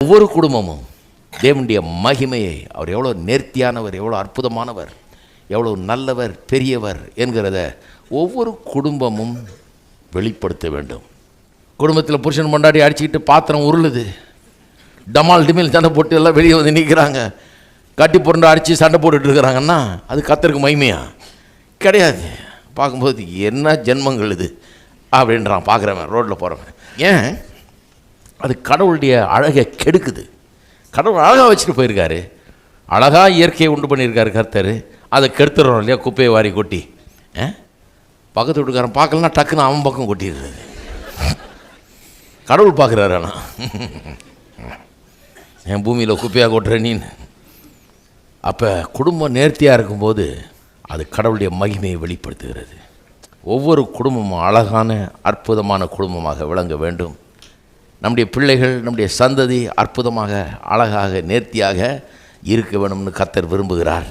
ஒவ்வொரு குடும்பமும் தேவனுடைய மகிமையை, அவர் எவ்வளோ நேர்த்தியானவர், எவ்வளோ அற்புதமானவர், எவ்வளோ நல்லவர், பெரியவர் என்கிறத ஒவ்வொரு குடும்பமும் வெளிப்படுத்த வேண்டும். குடும்பத்தில் புருஷன் பொண்டாட்டி அடிச்சுக்கிட்டு பாத்திரம் உருளுது, டமால் டிமில் சண்டை போட்டு எல்லாம் வெளியே வந்து நிற்கிறாங்க, கட்டி புரண்டு அடித்து சண்டை போட்டுட்டு இருக்கிறாங்கன்னா அது கர்த்தருக்கு மகிமையா? கிடையாது. பார்க்கும்போது என்ன ஜென்மங்கள் இது அப்படின்றான் பார்க்குறவன், ரோட்டில் போகிறவன். ஏன்? அது கடவுளுடைய அழகை கெடுக்குது. கடவுள் அழகாக வச்சுட்டு போயிருக்காரு, அழகாக இயற்கையை உண்டு பண்ணியிருக்காரு கர்த்தர், அதை கெடுத்துடுறோம் இல்லையா? குப்பையை வாரி கொட்டி பக்கத்து வீட்டுக்காரன் பார்க்கலன்னா டக்குன்னு அவன் பக்கம் கொட்டிடுறது. கடவுள் பார்க்குறாரு, ஆனால் என் பூமியில் குப்பையாக கொட்டுற நீன்னு. அப்போ குடும்பம் நேர்த்தியாக இருக்கும்போது அது கடவுளுடைய மகிமையை வெளிப்படுத்துகிறது. ஒவ்வொரு குடும்பமும் அழகான அற்புதமான குடும்பமாக விளங்க வேண்டும். நம்முடைய பிள்ளைகள், நம்முடைய சந்ததி அற்புதமாக, அழகாக, நேர்த்தியாக இருக்க வேணும்னு கர்த்தர் விரும்புகிறார்.